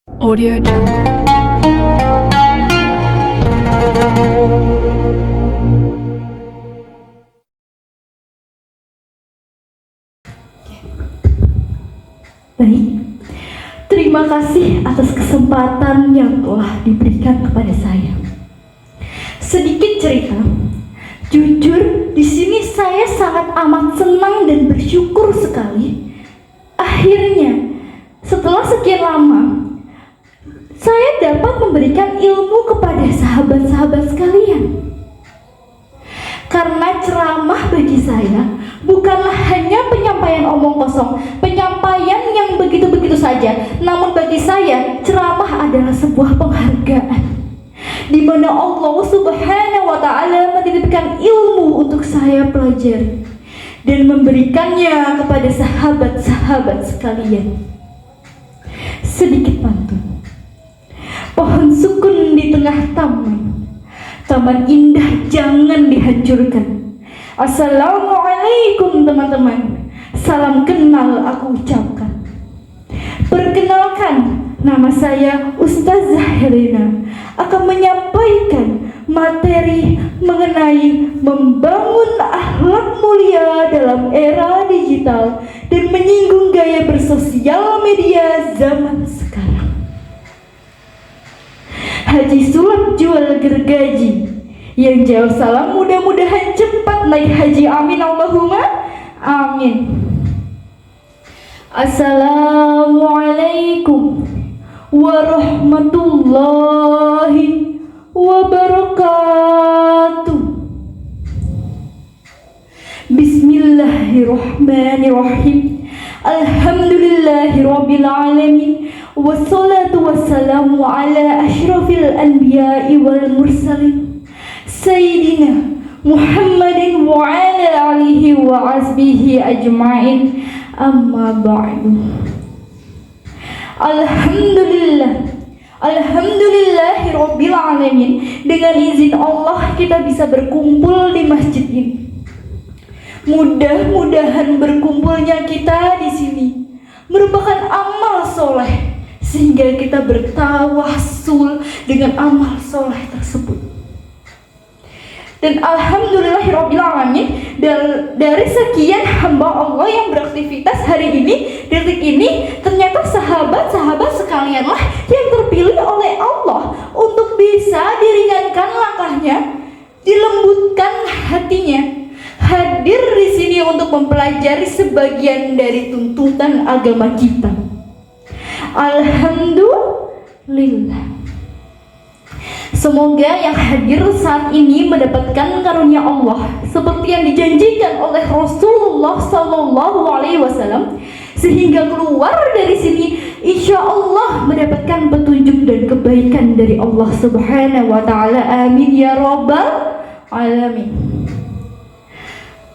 Audio Jungle. Baik, terima kasih atas kesempatan yang telah diberikan kepada saya. Sedikit cerita, jujur di sini saya sangat amat senang dan bersyukur sekali. Akhirnya, setelah sekian lama, saya dapat memberikan ilmu kepada sahabat-sahabat sekalian. Karena ceramah bagi saya bukanlah hanya penyampaian omong kosong, penyampaian yang begitu-begitu saja. Namun bagi saya, ceramah adalah sebuah penghargaan di mana Allah Subhanahu wa Ta'ala menitipkan ilmu untuk saya pelajari dan memberikannya kepada sahabat-sahabat sekalian. Sedikit pantun. Pohon sukun di tengah taman indah jangan dihancurkan. Assalamualaikum teman-teman, salam kenal aku ucapkan. Perkenalkan, nama saya Ustazah Helena, akan menyampaikan materi mengenai membangun akhlak mulia dalam era digital dan menyinggung gaya bersosial media zaman sekarang. Haji sulap jual gergaji, yang jauh salam mudah-mudahan cepat naik haji, amin Allahumma amin. Assalamualaikum warahmatullahi wabarakatuh. Bismillahirrahmanirrahim. Alhamdulillahirabbil alamin. Wassalatu wassalamu ala asyrafil anbiya'i wal mursalin Sayyidina Muhammadin wa ala alihi wa asbihi ajma'in, amma ba'du. Alhamdulillahi rabbil alamin. Dengan izin Allah kita bisa berkumpul di masjid ini. Mudah-mudahan berkumpulnya kita di sini merupakan amal soleh, sehingga kita bertawassul dengan amal soleh tersebut. Dan alhamdulillahirrahmanirrahim, dari sekian hamba Allah yang beraktivitas hari ini, detik ini, ternyata sahabat-sahabat sekalianlah yang terpilih oleh Allah untuk bisa diringankan langkahnya, dilembutkan hatinya, hadir di sini untuk mempelajari sebagian dari tuntutan agama kita. Alhamdulillah. Semoga yang hadir saat ini mendapatkan karunia Allah seperti yang dijanjikan oleh Rasulullah SAW, sehingga keluar dari sini insya Allah mendapatkan petunjuk dan kebaikan dari Allah Subhanahu wa Ta'ala. Amin ya rabbal alamin.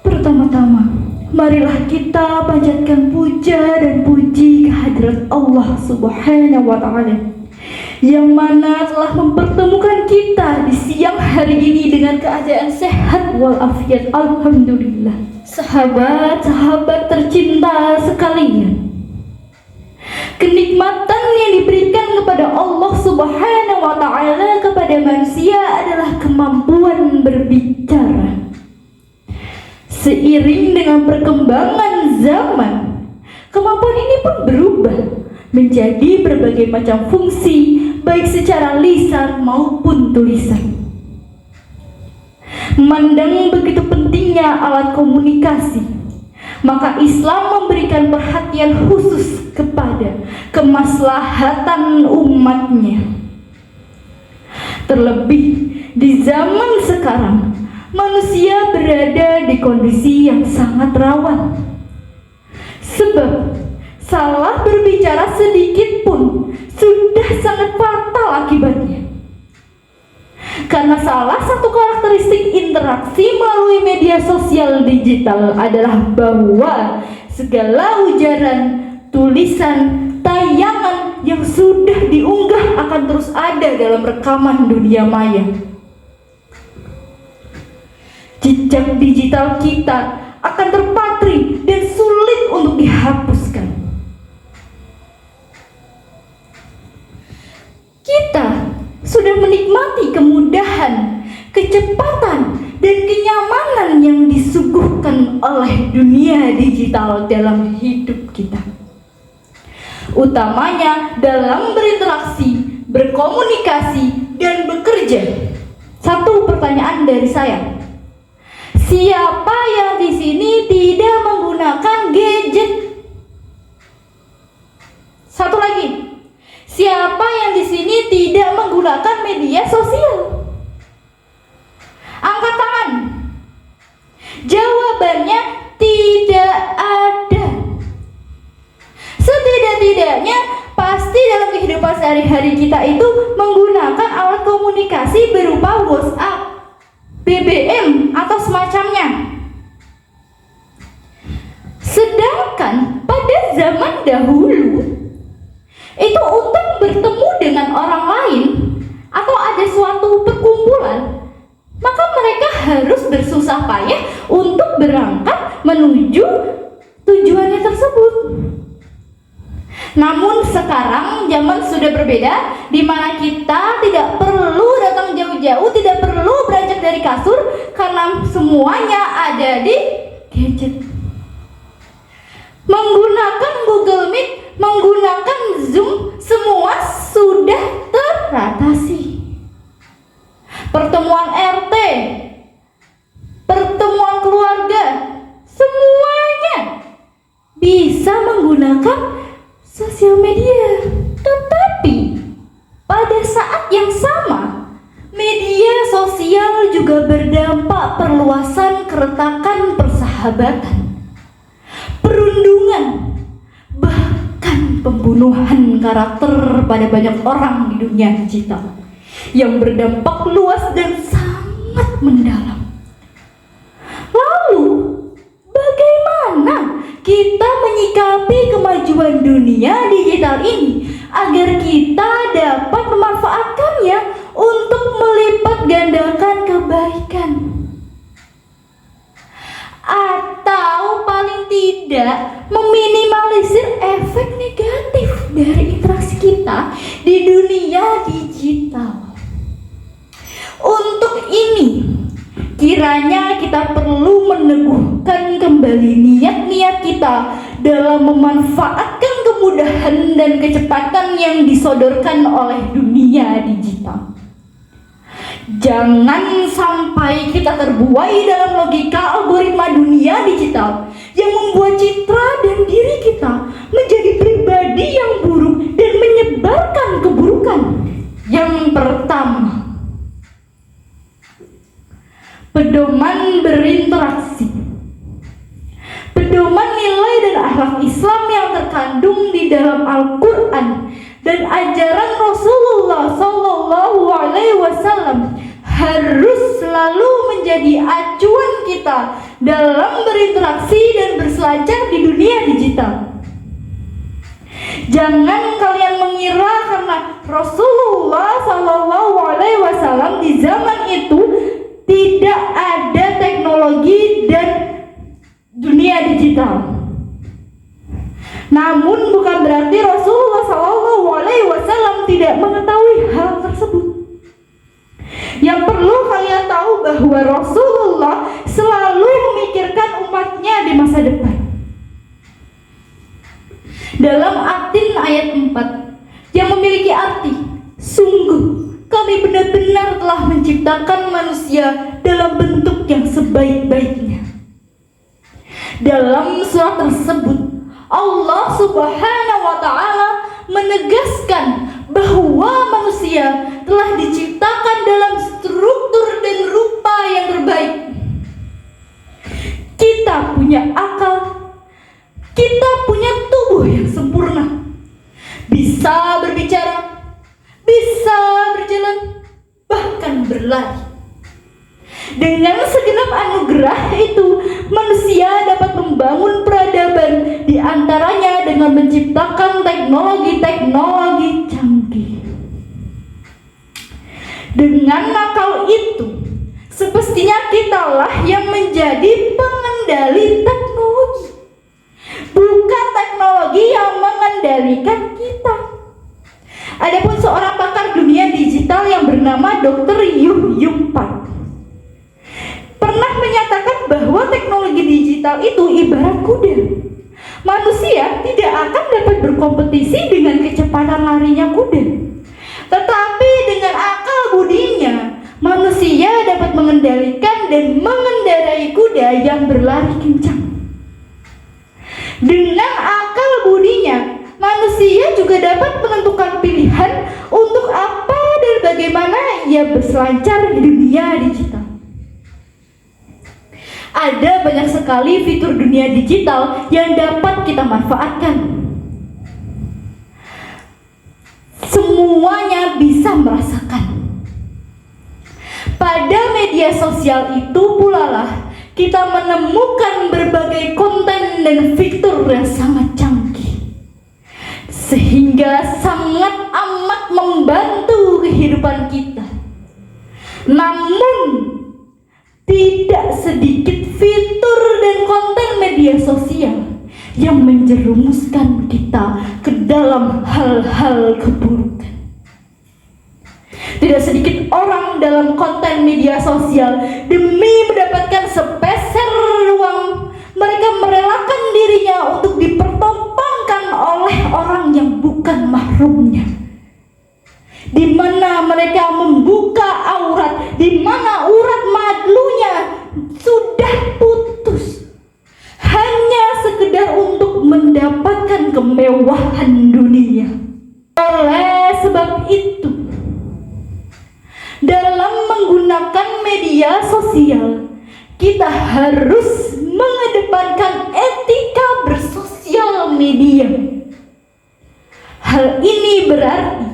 Pertama-tama, marilah kita panjatkan puja dan puji kehadirat Allah Subhanahu wa Ta'ala yang mana telah mempertemukan kita di siang hari ini dengan keadaan sehat walafiat. Alhamdulillah. Sahabat-sahabat tercinta sekalian, kenikmatan yang diberikan kepada Allah Subhanahu wa Ta'ala kepada manusia adalah kemampuan berbicara. Seiring dengan perkembangan zaman, kemampuan ini pun berubah menjadi berbagai macam fungsi, baik secara lisan maupun tulisan. Memandang begitu pentingnya alat komunikasi, maka Islam memberikan perhatian khusus kepada kemaslahatan umatnya. Terlebih di zaman sekarang, manusia berada di kondisi yang sangat rawan. Sebab salah berbicara sedikit pun sudah sangat fatal akibatnya. Karena salah satu karakteristik interaksi melalui media sosial digital adalah bahwa segala ujaran, tulisan, tayangan yang sudah diunggah akan terus ada dalam rekaman dunia maya. Jejak digital kita akan terpatri dan sulit untuk dihapuskan. menikmati kemudahan, kecepatan, dan kenyamanan yang disuguhkan oleh dunia digital dalam hidup kita. Utamanya dalam berinteraksi, berkomunikasi, dan bekerja. Satu pertanyaan dari saya. Siapa yang di sini tidak menggunakan gadget? Satu lagi. Siapa yang di sini tidak menggunakan media sosial? Angkat tangan. Jawabannya tidak ada. Setidak-tidaknya pasti dalam kehidupan sehari-hari kita itu menggunakan alat komunikasi berupa WhatsApp, BBM, atau semacamnya. Sedangkan pada zaman dahulu itu untuk bertemu dengan orang lain atau ada suatu perkumpulan, maka mereka harus bersusah payah untuk berangkat menuju tujuannya tersebut. Namun sekarang zaman sudah berbeda, di mana kita tidak perlu datang jauh-jauh, tidak perlu beranjak dari kasur, karena semuanya ada di gadget. Menggunakan Google Meet, menggunakan Zoom, semua sudah teratasi. Pertemuan RT, pertemuan keluarga, semuanya bisa menggunakan sosial media. Tetapi pada saat yang sama, media sosial juga berdampak perluasan keretakan persahabatan, perundungan, bahkan pembunuhan karakter pada banyak orang di dunia digital yang berdampak luas dan sangat mendalam. Lalu, bagaimana kita menyikapi kemajuan dunia digital ini agar kita dapat memanfaatkannya untuk melipat gandakan kebaikan? Atau paling tidak meminimalisir efek negatif dari interaksi kita di dunia digital. Untuk ini, kiranya kita perlu meneguhkan kembali niat-niat kita dalam memanfaatkan kemudahan dan kecepatan yang disodorkan oleh dunia digital. Jangan sampai kita terbuai dalam logika algoritma dunia digital yang membuat citra dan diri kita menjadi pribadi yang buruk dan menyebarkan keburukan. Yang pertama, pedoman berinteraksi. Pedoman nilai dan akhlak Islam yang terkandung di dalam Al-Quran dan ajaran Rasulullah SAW harus selalu menjadi acuan kita dalam berinteraksi dan berselancar di dunia digital. Jangan kalian mengira karena Rasulullah SAW di zaman itu tidak ada teknologi dan dunia digital. Namun bukan berarti Rasulullah SAW tidak mengetahui hal tersebut. Yang perlu kalian tahu bahwa Rasulullah selalu memikirkan umatnya di masa depan. Dalam At-Tin ayat 4 yang memiliki arti, sungguh kami benar-benar telah menciptakan manusia dalam bentuk yang sebaik-baiknya. Dalam surat tersebut, Allah Subhanahu wa Ta'ala menegaskan bahwa manusia telah diciptakan dalam struktur dan rupa yang terbaik. Kita punya akal, kita punya tubuh yang sempurna, bisa berbicara, bisa berjalan, bahkan berlari. Dengan segenap anugerah itu, manusia dapat membangun peradaban, di antaranya dengan menciptakan teknologi-teknologi canggih. Dengan akal itu, semestinya kitalah yang menjadi pengendali teknologi, bukan teknologi yang mengendalikan kita. Adapun seorang pakar dunia digital yang bernama bernama Dr. Yu Yung Park pernah menyatakan bahwa teknologi digital itu ibarat kuda. Manusia tidak akan dapat berkompetisi dengan kecepatan larinya kuda. Tetapi dengan akal budinya, manusia dapat mengendalikan dan mengendarai kuda yang berlari kencang. Dengan akal budinya, manusia juga dapat menentukan pilihan untuk apa dan bagaimana ia berselancar di dunia digital. Ada banyak sekali fitur dunia digital yang dapat kita manfaatkan. Semuanya bisa merasakan. Pada media sosial itu pula lah kita menemukan berbagai konten dan fitur yang sangat canggih, sehingga sangat amat membantu kehidupan kita. Namun tidak sedikit fitur dan konten media sosial yang menjerumuskan kita ke dalam hal-hal keburukan. Tidak sedikit orang dalam konten media sosial demi mendapatkan sepeser ruang, mereka merelakan dirinya untuk dipertontonkan oleh orang yang bukan mahramnya, di mana mereka membuka aurat, di mana urat madlunya sudah putus, hanya sekedar untuk mendapatkan kemewahan dunia. Oleh sebab itu, dalam menggunakan media sosial, kita harus mengedepankan etika bersosial media. Hal ini berarti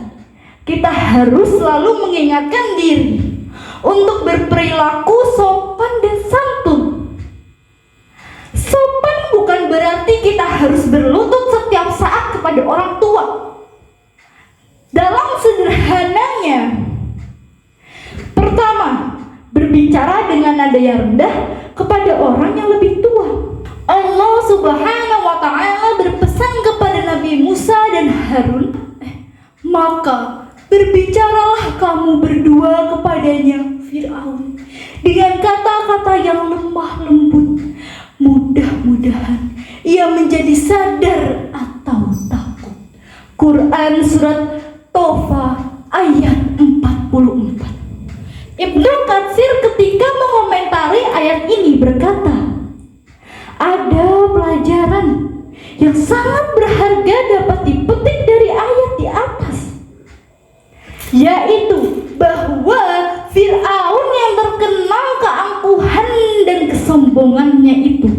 kita harus selalu mengingatkan diri untuk berperilaku sopan dan santun. Sopan bukan berarti kita harus berlutut setiap saat kepada orang tua. Dalam sederhananya, pertama, berbicara dengan nada yang rendah kepada orang yang lebih tua. Allah Subhanahu wa Ta'ala berpesan kepada Nabi Musa dan Harun, maka berbicaralah kamu berdua kepadanya, Fir'aun, dengan kata-kata yang lemah lembut. Mudah-mudahan ia menjadi sadar atau takut. Quran Surat Tofa ayat 44. Ibnu Katsir ketika mengomentari ayat ini berkata, ada pelajaran yang sangat berharga dapat dipetik dari ayat di atas, yaitu bahwa Fir'aun yang terkenal keangkuhan dan kesombongannya itu,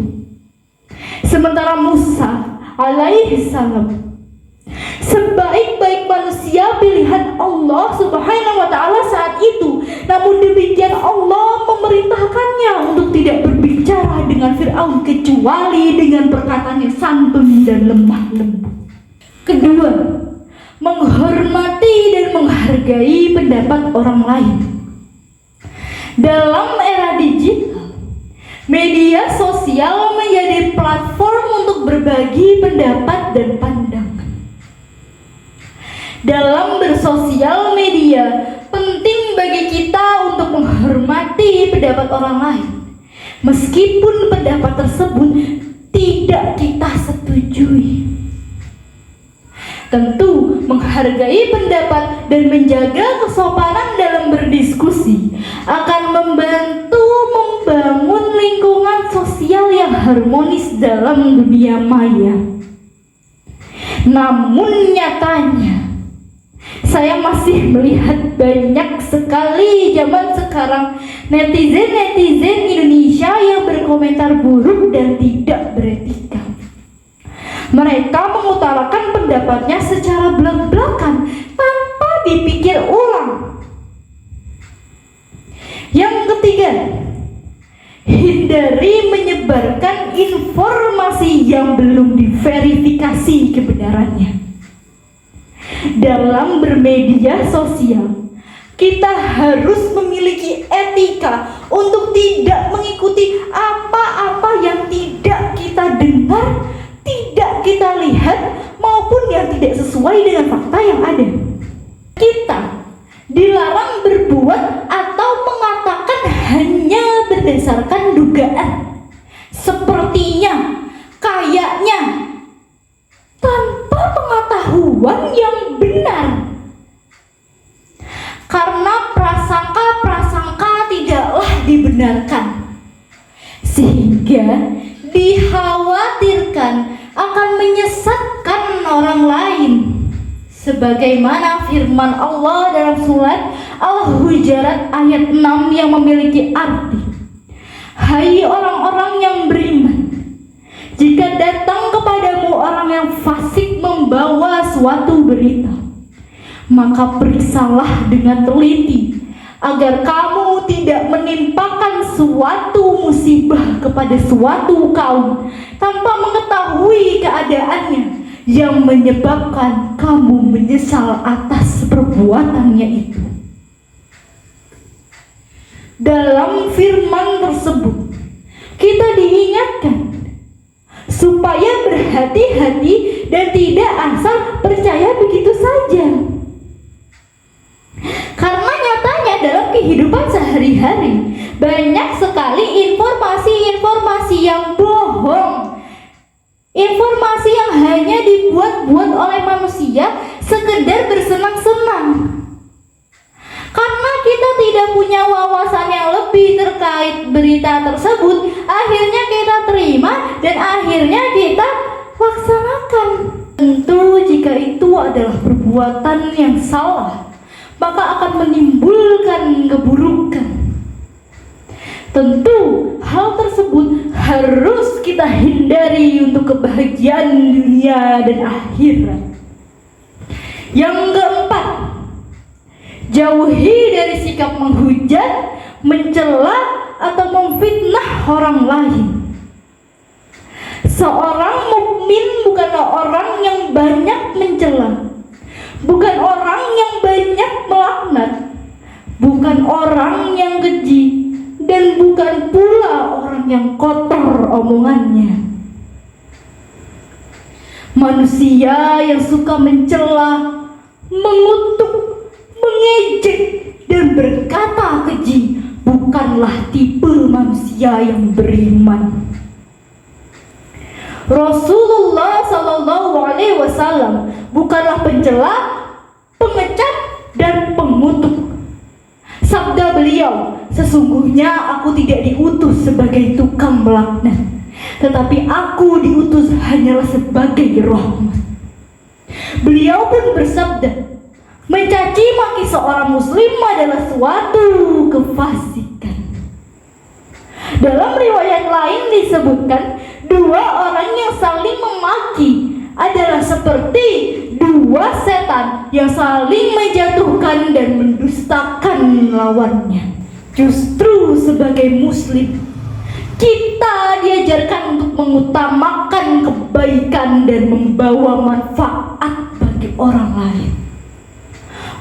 sementara Musa alaihi salam sebaik-baik manusia pilihan Allah Subhanahu wa Ta'ala saat itu, namun demikian Allah memerintahkannya untuk tidak berbicara dengan Fir'aun kecuali dengan perkataan yang santun dan lemah lembut. Kedua, menghormati dan menghargai pendapat orang lain. Dalam era digital, media sosial menjadi platform untuk berbagi pendapat dan pandangan. Dalam bersosial media, penting bagi kita untuk menghormati pendapat orang lain, meskipun pendapat tersebut tidak kita setujui. Tentu, menghargai pendapat dan menjaga kesopanan dalam berdiskusi akan membantu membangun lingkungan sosial yang harmonis dalam dunia maya. Namun nyatanya, saya masih melihat banyak sekali zaman sekarang netizen Indonesia yang berkomentar buruk dan tidak beretika. Mereka mengutarakan pendapatnya secara belak-belakan tanpa dipikir ulang. Yang ketiga, hindari menyebarkan informasi yang belum diverifikasi kebenarannya. Dalam bermedia sosial, kita harus memiliki etika untuk tidak mengikuti apa-apa yang tidak kita dengar, tidak kita lihat, maupun yang tidak sesuai dengan fakta yang ada. Kita dilarang berbuat sepertinya, kayaknya, tanpa pengetahuan yang benar. Karena prasangka-prasangka tidaklah dibenarkan, sehingga dikhawatirkan akan menyesatkan orang lain. Sebagaimana firman Allah dalam surat Al-Hujurat ayat 6 yang memiliki arti, hai orang-orang yang beriman, jika datang kepadamu orang yang fasik membawa suatu berita, maka periksalah dengan teliti agar kamu tidak menimpakan suatu musibah kepada suatu kaum tanpa mengetahui keadaannya, yang menyebabkan kamu menyesal atas perbuatannya itu. Dalam firman tersebut kita diingatkan supaya berhati-hati dan tidak asal percaya begitu saja. Karena nyatanya dalam kehidupan sehari-hari banyak sekali informasi-informasi yang bohong, informasi yang hanya dibuat-buat oleh manusia sekedar bersenang-senang. Karena kita tidak punya wawasan yang lebih terkait berita tersebut, akhirnya kita terima dan akhirnya kita laksanakan. Tentu jika itu adalah perbuatan yang salah, maka akan menimbulkan keburukan. Tentu hal tersebut harus kita hindari untuk kebahagiaan dunia dan akhirat. Yang keempat, jauhi dari sikap menghujat, mencela, atau memfitnah orang lain. Seorang mukmin bukanlah orang yang banyak mencela, bukan orang yang banyak melaknat, bukan orang yang keji, dan bukan pula orang yang kotor omongannya. Manusia yang suka mencela, mengutuk, mengejek, dan berkata keji bukanlah tipe manusia yang beriman. Rasulullah SAW bukanlah pencela, pengecat, dan pengutuk. Sabda beliau, sesungguhnya aku tidak diutus sebagai tukang melaknat, tetapi aku diutus hanyalah sebagai rahmat. Beliau pun bersabda, mencaci maki seorang muslim adalah suatu kefasikan. Dalam riwayat lain disebutkan, dua orang yang saling memaki adalah seperti dua setan yang saling menjatuhkan dan mendustakan lawannya. Justru sebagai muslim, kita diajarkan untuk mengutamakan kebaikan dan membawa manfaat bagi orang lain.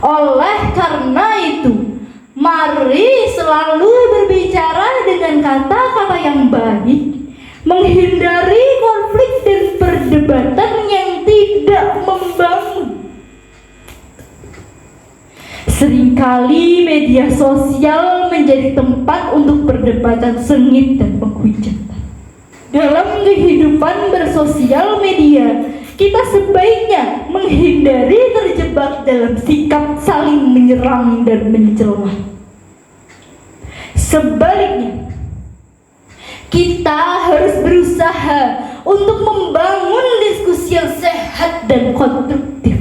Oleh karena itu, mari selalu berbicara dengan kata-kata yang baik, menghindari konflik dan perdebatan yang tidak membangun. Seringkali media sosial menjadi tempat untuk perdebatan sengit dan penghujatan. Dalam kehidupan bersosial media, kita sebaiknya menghindari terjebak dalam sikap saling menyerang dan mencela. Sebaliknya, kita harus berusaha untuk membangun diskusi yang sehat dan konstruktif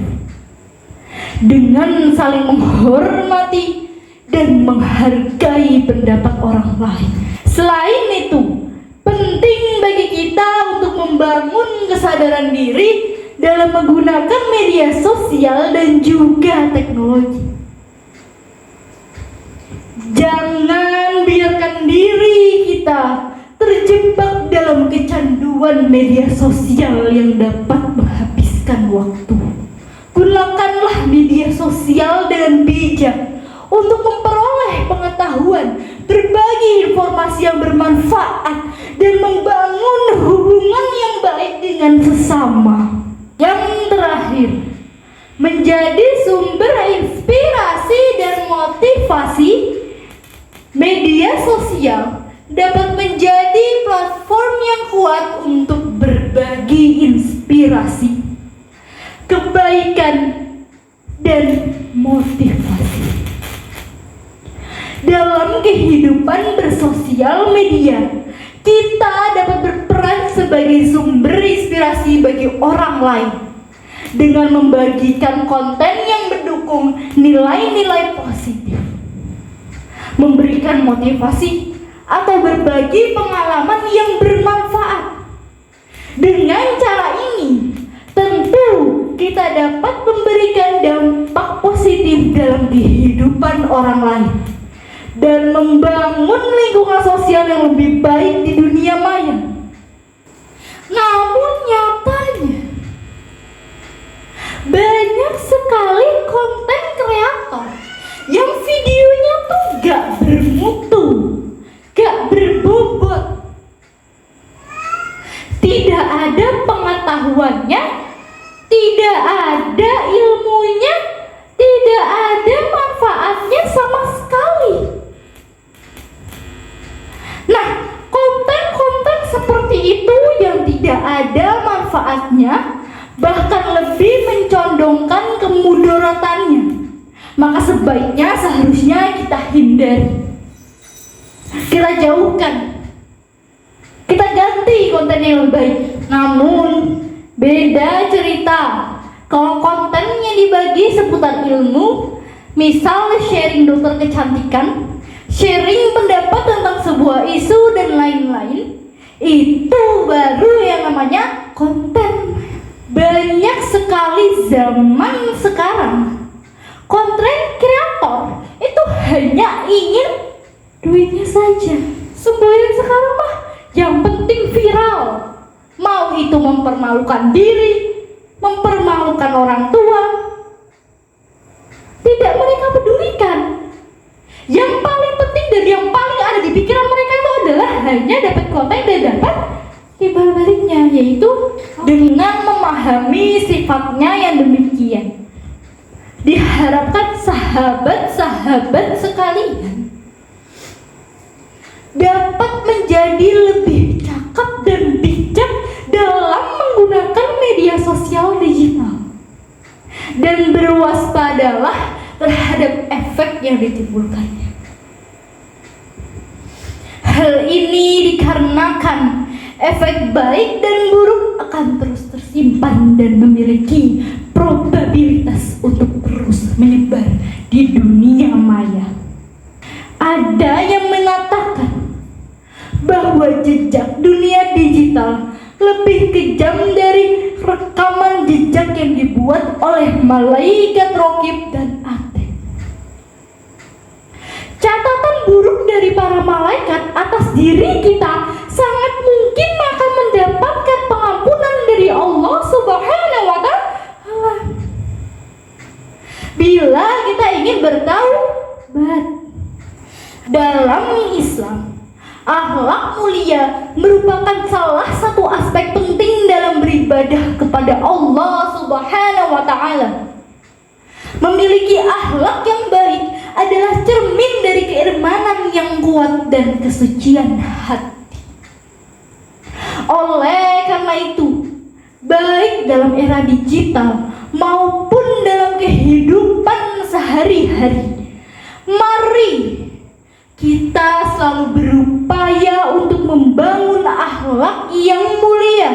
dengan saling menghormati dan menghargai pendapat orang lain. Selain itu, penting bagi kita untuk membangun kesadaran diri dalam menggunakan media sosial dan juga teknologi. Jangan biarkan diri kita terjebak dalam kecanduan media sosial yang dapat menghabiskan waktu. Gunakanlah media sosial dengan bijak untuk memperoleh pengetahuan, berbagi informasi yang bermanfaat, dan membangun hubungan yang baik dengan sesama. Yang terakhir, menjadi sumber inspirasi dan motivasi, media sosial dapat menjadi platform yang kuat dan motivasi. Dalam kehidupan bersosial media, kita dapat berperan sebagai sumber inspirasi bagi orang lain dengan membagikan konten yang mendukung nilai-nilai positif, memberikan motivasi, atau berbagi pengalaman yang bermanfaat. Dengan cara ini, tentu kita dapat memberikan dampak positif dalam kehidupan orang lain dan membangun lingkungan sosial yang lebih baik di dunia maya. Namun nyatanya, banyak sekali konten kreator yang videonya tuh gak bermutu, gak berbobot, tidak ada pengetahuannya, tidak ada ilmunya, tidak ada manfaatnya sama sekali. Nah, konten-konten seperti itu yang tidak ada manfaatnya, bahkan lebih mencondongkan kemudaratannya, maka seharusnya kita hindari, kita jauhkan, kita ganti konten yang lebih baik. Namun beda cerita kalau kontennya dibagi seputar ilmu, misal sharing dokter kecantikan, sharing pendapat tentang sebuah isu dan lain-lain, itu baru yang namanya konten. Banyak sekali zaman sekarang konten kreator itu hanya ingin duitnya saja. Semboyan sekarang mah yang penting viral, mau itu mempermalukan diri, mempermalukan orang tua, tidak mereka pedulikan. Yang paling penting dan yang paling ada di pikiran mereka itu adalah hanya dapat konten dan dapat timbal baliknya, yaitu dengan memahami sifatnya yang demikian. Diharapkan sahabat-sahabat sekalian dapat menjadi lebih cakap dan bijak dalam menggunakan media sosial digital, dan berwaspadalah terhadap efek yang ditimbulkannya. Hal ini dikarenakan efek baik dan buruk akan terus tersimpan dan memiliki probabilitas untuk terus menyebar di dunia maya. Ada yang mengatakan bahwa jejak dunia digital lebih kejam dari rekaman jejak yang dibuat oleh malaikat raqib dan atid. Catatan buruk dari para malaikat atas diri kita sangat mungkin akan mendapatkan pengampunan dari Allah Subhanahu wa Ta'ala bila kita ingin bertaubat. Dalam Islam, akhlak mulia merupakan salah satu aspek penting dalam beribadah kepada Allah Subhanahu wa Ta'ala. Memiliki akhlak yang baik adalah cermin dari keimanan yang kuat dan kesucian hati. Oleh karena itu, baik dalam era digital maupun dalam kehidupan sehari-hari, mari kita selalu berupaya untuk membangun akhlak yang mulia,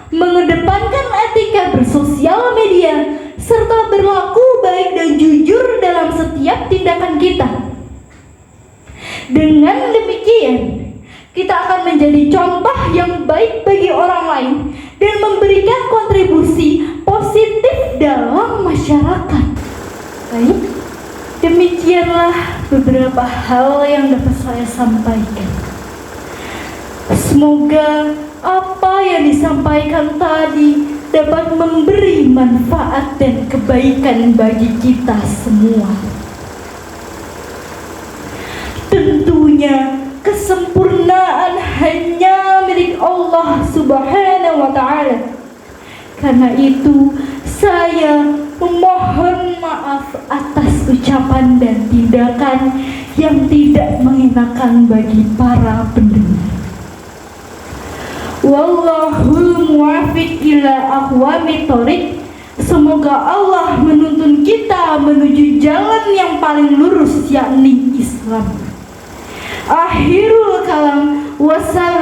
mengedepankan etika bersosial media, serta berlaku baik dan jujur dalam setiap tindakan kita. Dengan demikian, kita akan menjadi contoh yang baik bagi orang lain dan memberikan kontribusi positif dalam masyarakat. Baik, demikianlah beberapa hal yang dapat saya sampaikan. Semoga apa yang disampaikan tadi dapat memberi manfaat dan kebaikan bagi kita semua. Tentunya kesempurnaan hanya milik Allah Subhanahu wa Ta'ala. Karena itu saya memohon maaf atas ucapan dan tindakan yang tidak mengenakan bagi para pendengar. Wallahul muwaffiq ila aqwamit thoriq. Semoga Allah menuntun kita menuju jalan yang paling lurus, yakni Islam. Akhirul kalam. Wassalamualaikum